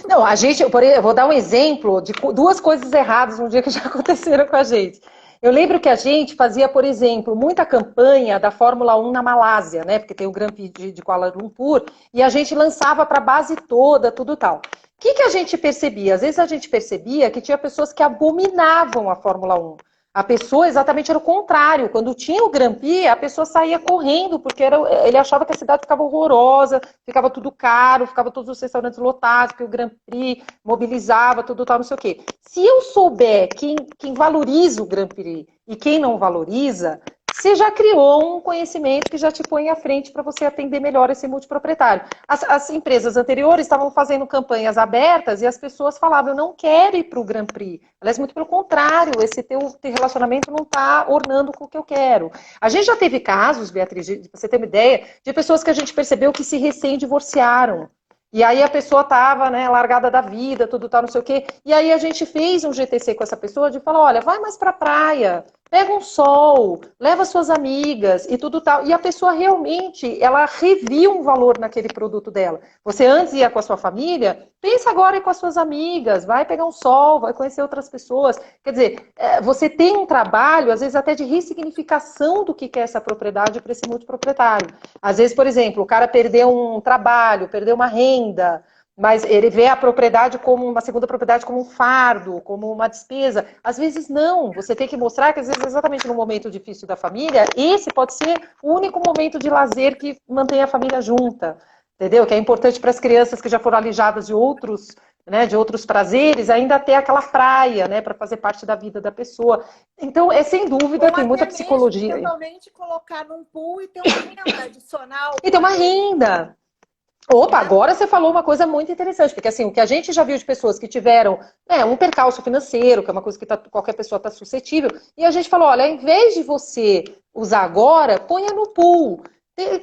Não, a gente, eu vou dar um exemplo de 2 coisas erradas no dia que já aconteceram com a gente. Eu lembro que a gente fazia, por exemplo, muita campanha da Fórmula 1 na Malásia, né? Porque tem o Grand Prix de Kuala Lumpur, e a gente lançava para a base toda, tudo tal. O que a gente percebia? Às vezes a gente percebia que tinha pessoas que abominavam a Fórmula 1. A pessoa exatamente era o contrário. Quando tinha o Grand Prix, a pessoa saía correndo, porque ele achava que a cidade ficava horrorosa, ficava tudo caro, ficava todos os restaurantes lotados, que o Grand Prix mobilizava, tudo tal, não sei o quê. Se eu souber quem valoriza o Grand Prix e quem não valoriza, você já criou um conhecimento que já te põe à frente para você atender melhor esse multiproprietário. As empresas anteriores estavam fazendo campanhas abertas e as pessoas falavam, eu não quero ir para o Grand Prix. Aliás, muito pelo contrário, esse teu relacionamento não está ornando com o que eu quero. A gente já teve casos, Beatriz, para você ter uma ideia, de pessoas que a gente percebeu que se recém-divorciaram. E aí a pessoa tava, né, largada da vida, tudo tal, não sei o quê. E aí a gente fez um GTC com essa pessoa de falar, olha, vai mais pra praia, pega um sol, leva suas amigas e tudo tal. E a pessoa realmente, ela reviu um valor naquele produto dela. Você antes ia com a sua família, pensa agora em ir com as suas amigas, vai pegar um sol, vai conhecer outras pessoas. Quer dizer, você tem um trabalho, às vezes até de ressignificação do que é essa propriedade para esse multiproprietário. Às vezes, por exemplo, o cara perdeu um trabalho, perdeu uma renda, mas ele vê a propriedade como uma segunda propriedade como um fardo, como uma despesa. Às vezes não, você tem que mostrar que às vezes exatamente no momento difícil da família, esse pode ser o único momento de lazer que mantém a família junta, entendeu? Que é importante para as crianças que já foram alijadas de outros, né, de outros prazeres, ainda ter aquela praia, né, para fazer parte da vida da pessoa. Então, sem dúvida, Ou tem muita até mesmo, psicologia aí. eventualmente, colocar num pool e ter uma renda adicional E com tem uma aquele, renda. Opa, né? agora você falou uma coisa muito interessante, porque assim, o que a gente já viu de pessoas que tiveram um percalço financeiro, que é uma coisa que qualquer pessoa está suscetível, e a gente falou, olha, ao invés de você usar agora, ponha no pool,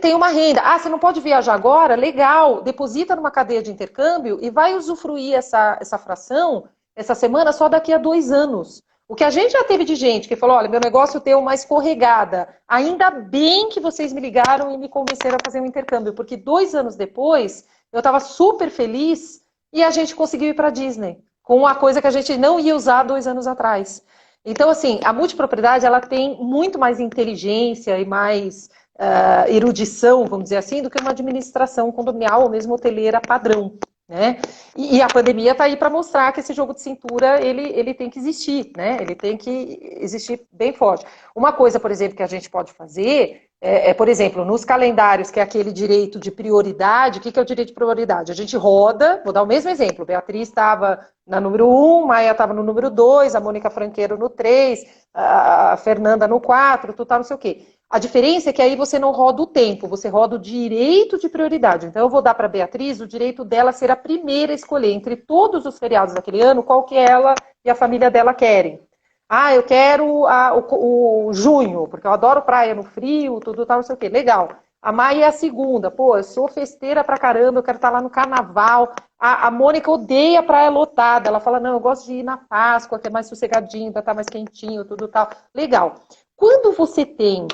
tem uma renda. Ah, você não pode viajar agora? Legal, deposita numa cadeia de intercâmbio e vai usufruir essa fração, essa semana, só daqui a 2 anos. O que a gente já teve de gente que falou, olha, meu negócio deu uma escorregada. Ainda bem que vocês me ligaram e me convenceram a fazer um intercâmbio, porque 2 anos depois eu estava super feliz e a gente conseguiu ir para a Disney, com uma coisa que a gente não ia usar 2 anos atrás. Então, assim, a multipropriedade ela tem muito mais inteligência e mais erudição, vamos dizer assim, do que uma administração condominial ou mesmo hoteleira padrão. Né? E a pandemia está aí para mostrar que esse jogo de cintura ele tem que existir, né? Ele tem que existir bem forte. Uma coisa, por exemplo, que a gente pode fazer por exemplo, nos calendários, que é aquele direito de prioridade, o que é o direito de prioridade? A gente roda, vou dar o mesmo exemplo, Beatriz estava na número 1, Maia estava no número 2, a Mônica Franqueiro no 3, a Fernanda no 4, tu tá não sei o quê. A diferença é que aí você não roda o tempo, você roda o direito de prioridade. Então, eu vou dar para a Beatriz o direito dela ser a primeira a escolher entre todos os feriados daquele ano qual que ela e a família dela querem. Ah, eu quero o junho, porque eu adoro praia no frio, tudo tal, não sei o quê. Legal. A Maia é a segunda. Pô, eu sou festeira pra caramba, eu quero estar lá no carnaval. A Mônica odeia praia lotada. Ela fala, não, eu gosto de ir na Páscoa, que é mais sossegadinho, pra estar mais quentinho, tudo tal. Legal. Quando você tem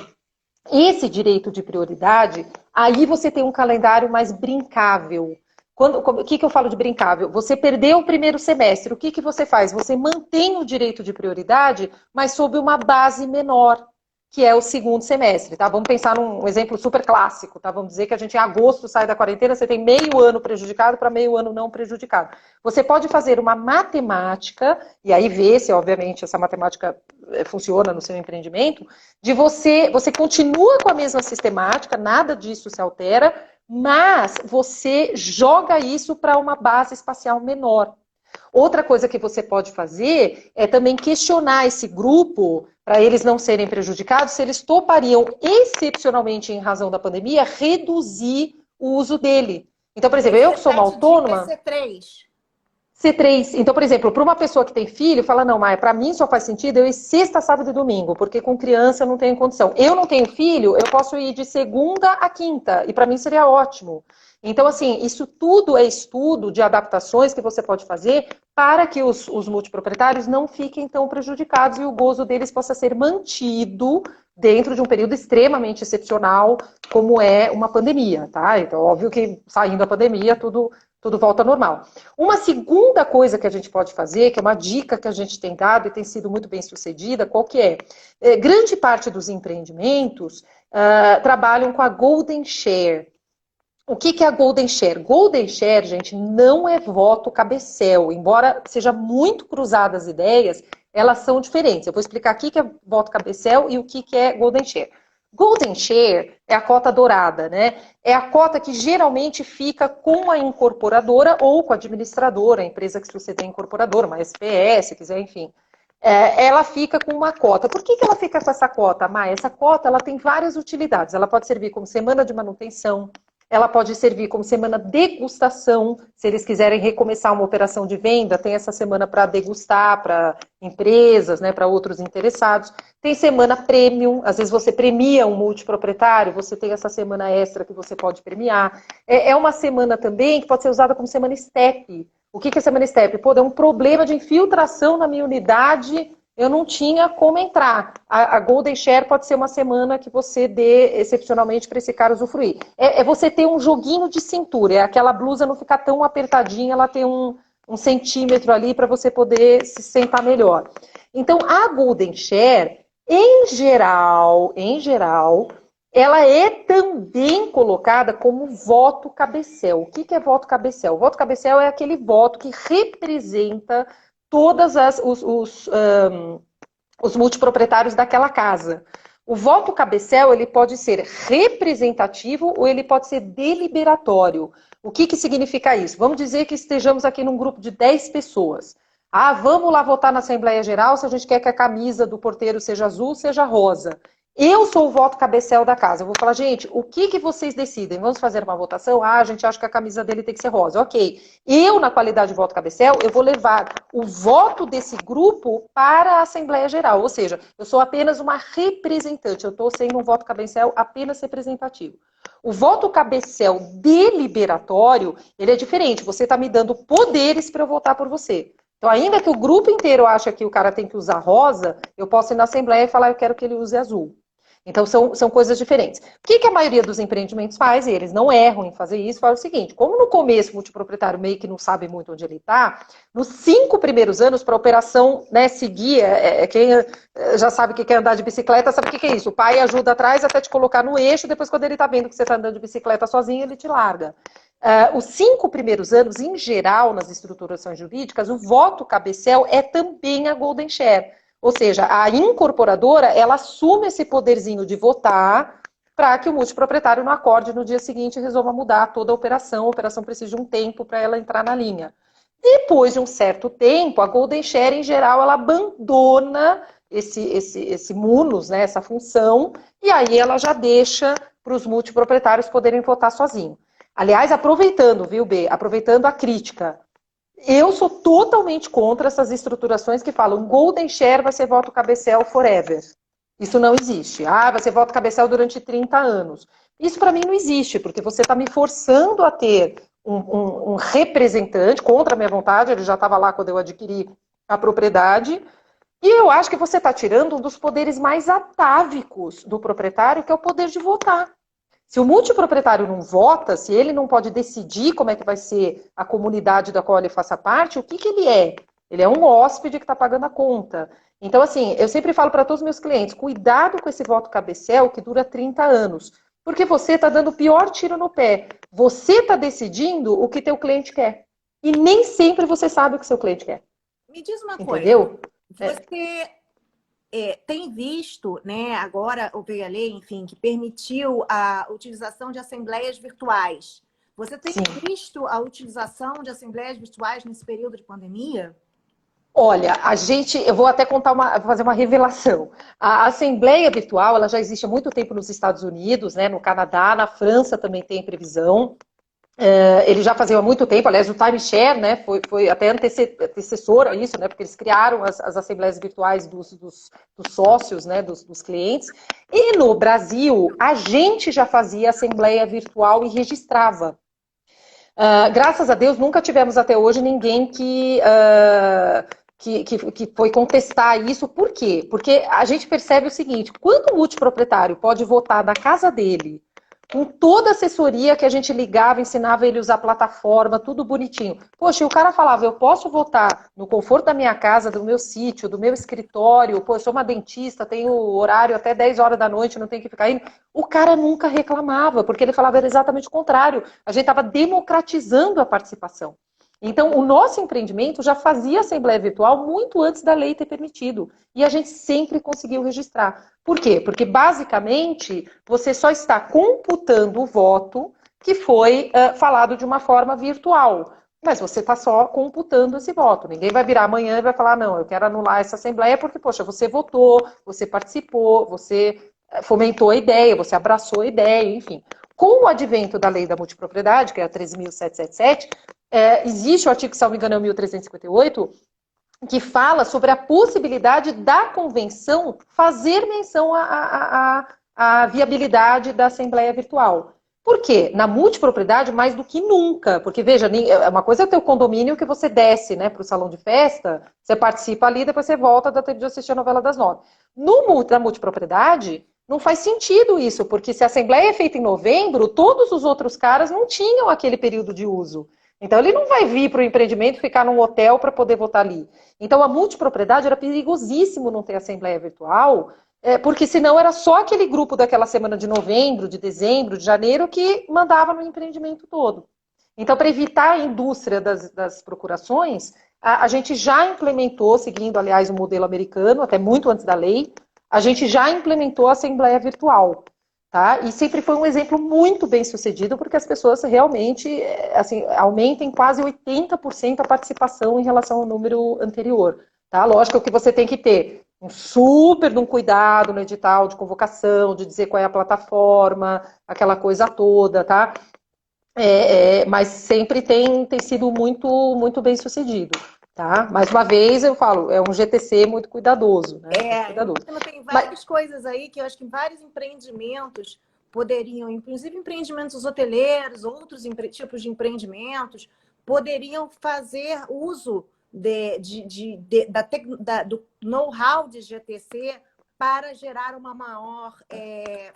esse direito de prioridade, aí você tem um calendário mais brincável. O que eu falo de brincável? Você perdeu o primeiro semestre, o que você faz? Você mantém o direito de prioridade, mas sob uma base menor, que é o segundo semestre, tá? Vamos pensar num exemplo super clássico, tá? Vamos dizer que a gente em agosto sai da quarentena, você tem meio ano prejudicado para meio ano não prejudicado. Você pode fazer uma matemática, e aí ver se, obviamente, essa matemática funciona no seu empreendimento, de você continua com a mesma sistemática, nada disso se altera, mas você joga isso para uma base espacial menor. Outra coisa que você pode fazer é também questionar esse grupo, para eles não serem prejudicados, se eles topariam, excepcionalmente em razão da pandemia, reduzir o uso dele. Então, por exemplo, eu que sou uma autônoma... C3. C3. Então, por exemplo, para uma pessoa que tem filho, fala, não, Maia, para mim só faz sentido eu ir sexta, sábado e domingo, porque com criança eu não tenho condição. Eu não tenho filho, eu posso ir de segunda a quinta, e para mim seria ótimo. Então, assim, isso tudo é estudo de adaptações que você pode fazer para que os multiproprietários não fiquem tão prejudicados e o gozo deles possa ser mantido dentro de um período extremamente excepcional, como é uma pandemia, tá? Então, óbvio que saindo da pandemia, tudo volta ao normal. Uma segunda coisa que a gente pode fazer, que é uma dica que a gente tem dado e tem sido muito bem sucedida, qual que é? Grande parte dos empreendimentos trabalham com a Golden Share. O que é a Golden Share? Golden Share, gente, não é voto cabecel. Embora seja muito cruzadas as ideias, elas são diferentes. Eu vou explicar aqui o que é voto cabecel e o que é Golden Share. Golden Share é a cota dourada, né? É a cota que geralmente fica com a incorporadora ou com a administradora, a empresa que você tem incorporadora, uma SPS, se quiser, enfim. Ela fica com uma cota. Por que ela fica com essa cota, Maia? Essa cota ela tem várias utilidades. Ela pode servir como semana de manutenção, ela pode servir como semana degustação, se eles quiserem recomeçar uma operação de venda, tem essa semana para degustar, para empresas, né, para outros interessados. Tem semana premium, às vezes você premia um multiproprietário, você tem essa semana extra que você pode premiar. É uma semana também que pode ser usada como semana step. O que é semana step? Pô, deu um problema de infiltração na minha unidade, eu não tinha como entrar. A Golden Share pode ser uma semana que você dê excepcionalmente para esse cara usufruir. É você ter um joguinho de cintura, é aquela blusa não ficar tão apertadinha, ela tem um centímetro ali para você poder se sentar melhor. Então, a Golden Share, em geral, ela é também colocada como voto cabecel. O que é voto cabecel? O voto cabecel é aquele voto que representa todas os multiproprietários daquela casa. O voto cabecel, ele pode ser representativo ou ele pode ser deliberatório. O que significa isso? Vamos dizer que estejamos aqui num grupo de 10 pessoas. Ah, vamos lá votar na Assembleia Geral se a gente quer que a camisa do porteiro seja azul, seja rosa. Eu sou o voto cabecel da casa. Eu vou falar, gente, o que vocês decidem? Vamos fazer uma votação? Ah, a gente acha que a camisa dele tem que ser rosa. Ok. Eu, na qualidade de voto cabecel, eu vou levar o voto desse grupo para a Assembleia Geral. Ou seja, eu sou apenas uma representante. Eu estou sendo um voto cabecel apenas representativo. O voto cabecel deliberatório, ele é diferente. Você está me dando poderes para eu votar por você. Então, ainda que o grupo inteiro acha que o cara tem que usar rosa, eu posso ir na Assembleia e falar, eu quero que ele use azul. Então, são coisas diferentes. O que a maioria dos empreendimentos faz, e eles não erram em fazer isso, faz o seguinte, como no começo o multiproprietário meio que não sabe muito onde ele está, nos 5 primeiros anos, para a operação, né, seguir, quem já sabe o que é andar de bicicleta, sabe o que é isso. O pai ajuda atrás até te colocar no eixo, depois quando ele está vendo que você está andando de bicicleta sozinho, ele te larga. Os 5 primeiros anos, em geral, nas estruturações jurídicas, o voto cabecel é também a Golden Share. Ou seja, a incorporadora, ela assume esse poderzinho de votar para que o multiproprietário não acorde no dia seguinte e resolva mudar toda a operação precisa de um tempo para ela entrar na linha. Depois de um certo tempo, a Golden Share, em geral, ela abandona esse munus, né, essa função, e aí ela já deixa para os multiproprietários poderem votar sozinho. Aliás, aproveitando, viu, B? Aproveitando a crítica, eu sou totalmente contra essas estruturações que falam Golden Share vai ser voto cabecel forever. Isso não existe. Ah, vai ser voto cabecel durante 30 anos. Isso para mim não existe, porque você está me forçando a ter um representante contra a minha vontade, ele já estava lá quando eu adquiri a propriedade, e eu acho que você está tirando um dos poderes mais atávicos do proprietário, que é o poder de votar. Se o multiproprietário não vota, se ele não pode decidir como é que vai ser a comunidade da qual ele faça parte, o que ele é? Ele é um hóspede que está pagando a conta. Então, assim, eu sempre falo para todos os meus clientes, cuidado com esse voto cabecel que dura 30 anos, porque você está dando o pior tiro no pé. Você está decidindo o que teu cliente quer. E nem sempre você sabe o que seu cliente quer. Me diz uma coisa. Entendeu? Você tem visto, né, agora veio a lei, enfim, que permitiu a utilização de assembleias virtuais. Você tem Sim. visto a utilização de assembleias virtuais nesse período de pandemia? Olha, eu vou até fazer uma revelação. A Assembleia Virtual, ela já existe há muito tempo nos Estados Unidos, né, no Canadá, na França também tem previsão. Ele já fazia há muito tempo, aliás, o timeshare, né, foi até antecessor a isso, né, porque eles criaram as assembleias virtuais dos sócios, né, dos clientes. E no Brasil, a gente já fazia assembleia virtual e registrava. Graças a Deus, nunca tivemos até hoje ninguém que foi contestar isso. Por quê? Porque a gente percebe o seguinte, quando o multiproprietário pode votar da casa dele, com toda a assessoria que a gente ligava, ensinava ele a usar a plataforma, tudo bonitinho. Poxa, e o cara falava, eu posso votar no conforto da minha casa, do meu sítio, do meu escritório, pô, eu sou uma dentista, tenho horário até 10 horas da noite, não tenho que ficar indo. O cara nunca reclamava, porque ele falava era exatamente o contrário. A gente estava democratizando a participação. Então, o nosso empreendimento já fazia assembleia virtual muito antes da lei ter permitido. E a gente sempre conseguiu registrar. Por quê? Porque, basicamente, você só está computando o voto que foi falado de uma forma virtual. Mas você está só computando esse voto. Ninguém vai virar amanhã e vai falar, não, eu quero anular essa assembleia porque, poxa, você votou, você participou, você fomentou a ideia, você abraçou a ideia, enfim. Com o advento da lei da multipropriedade, que é a 13.777, existe o artigo, se não me engano, é o 1358, que fala sobre a possibilidade da convenção fazer menção à viabilidade da Assembleia Virtual. Por quê? Na multipropriedade, mais do que nunca. Porque, veja, uma coisa é o teu condomínio que você desce, né, para o salão de festa, você participa ali, depois você volta, dá tempo de assistir a novela das 9. Na multipropriedade, não faz sentido isso, porque se a Assembleia é feita em novembro, todos os outros caras não tinham aquele período de uso. Então, ele não vai vir para o empreendimento e ficar num hotel para poder votar ali. Então, a multipropriedade era perigosíssimo não ter Assembleia Virtual, porque senão era só aquele grupo daquela semana de novembro, de dezembro, de janeiro, que mandava no empreendimento todo. Então, para evitar a indústria das procurações, a gente já implementou, seguindo, aliás, o modelo americano, até muito antes da lei, a gente já implementou a Assembleia Virtual. Tá? E sempre foi um exemplo muito bem sucedido, porque as pessoas realmente assim, aumentam quase 80% a participação em relação ao número anterior. Tá? Lógico que você tem que ter um cuidado no edital de convocação, de dizer qual é a plataforma, aquela coisa toda, tá? Mas sempre tem sido muito, muito bem sucedido. Tá? Mais uma vez, eu falo, é um GTC muito cuidadoso. Né? Tem várias coisas aí que eu acho que vários empreendimentos poderiam, inclusive empreendimentos hoteleiros, outros tipos de empreendimentos, poderiam fazer uso do know-how de GTC para gerar uma maior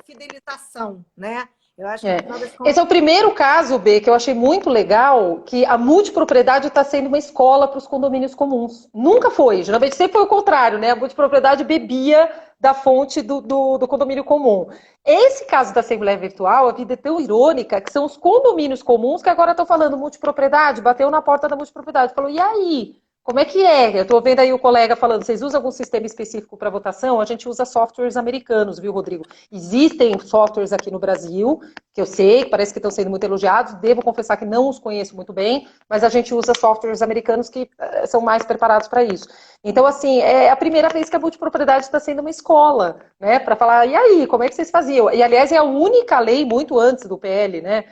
fidelização, né? Eu acho que Esse é o primeiro caso, B, que eu achei muito legal, que a multipropriedade está sendo uma escola para os condomínios comuns. Nunca foi, geralmente sempre foi o contrário, né? A multipropriedade bebia da fonte do condomínio comum. Esse caso da Assembleia Virtual, a vida é tão irônica, que são os condomínios comuns que agora estão falando multipropriedade, bateu na porta da multipropriedade, falou, e aí? Como é que é? Eu estou vendo aí o colega falando, vocês usam algum sistema específico para votação? A gente usa softwares americanos, viu, Rodrigo? Existem softwares aqui no Brasil, que eu sei, parece que estão sendo muito elogiados, devo confessar que não os conheço muito bem, mas a gente usa softwares americanos que são mais preparados para isso. Então, assim, é a primeira vez que a multipropriedade está sendo uma escola, né? Para falar, e aí, como é que vocês faziam? E, aliás, é a única lei, muito antes do PL, né?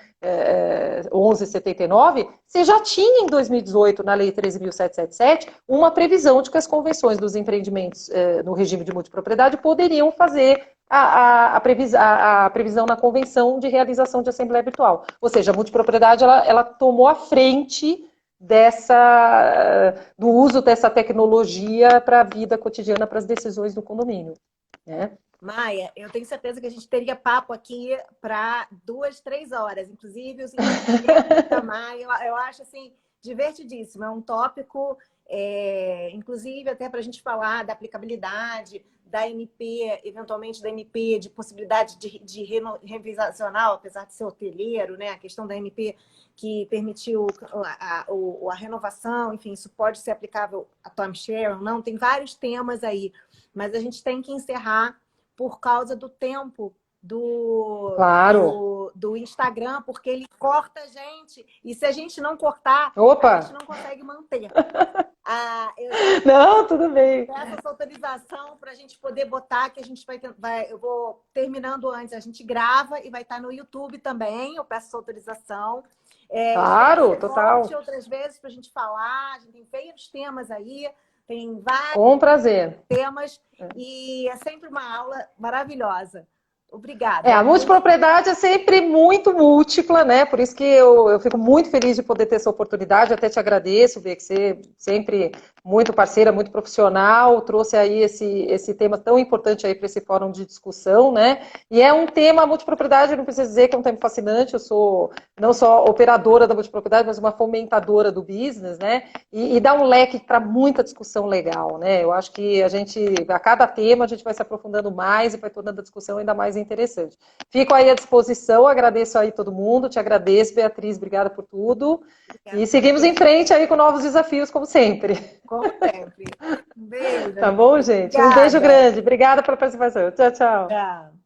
1179, você já tinha em 2018, na Lei 13.777, uma previsão de que as convenções dos empreendimentos no regime de multipropriedade poderiam fazer a previsão na convenção de realização de Assembleia Virtual. Ou seja, a multipropriedade ela tomou a frente do uso dessa tecnologia para a vida cotidiana, para as decisões do condomínio. Né? Maia, eu tenho certeza que a gente teria papo aqui para 2, 3 horas. Inclusive, os empreendimentos da Maia, eu acho assim, divertidíssimo. É um tópico, inclusive, até para a gente falar da aplicabilidade da MP, eventualmente da MP, de possibilidade de revisacional, apesar de ser hoteleiro, né? A questão da MP que permitiu a renovação, enfim, isso pode ser aplicável a timeshare ou não. Tem vários temas aí, mas a gente tem que encerrar por causa do tempo do Instagram, porque ele corta a gente. E se a gente não cortar, a gente não consegue manter. Não, tudo bem. Peço essa autorização para a gente poder botar, que a gente eu vou terminando antes, a gente grava e vai estar no YouTube também. Eu peço essa autorização. Claro, total. Outras vezes para a gente falar, a gente tem vários temas aí. Tem vários Com prazer. temas e é sempre uma aula maravilhosa. Obrigada. A multipropriedade é sempre muito múltipla, né? Por isso que eu fico muito feliz de poder ter essa oportunidade. Até te agradeço, Bê, que você sempre muito parceira, muito profissional, trouxe aí esse tema tão importante aí para esse fórum de discussão, né? E é um tema, a multipropriedade, não preciso dizer que é um tema fascinante. Eu sou não só operadora da multipropriedade, mas uma fomentadora do business, né? E dá um leque para muita discussão legal, né? Eu acho que a cada tema, a gente vai se aprofundando mais e vai tornando a discussão ainda mais interessante. Fico aí à disposição, agradeço aí todo mundo, te agradeço, Beatriz, obrigada por tudo. Obrigada. E seguimos em frente aí com novos desafios, como sempre. Como sempre. Um beijo. Tá bom, gente? Obrigada. Um beijo grande. Obrigada pela participação. Tchau, tchau. Tchau.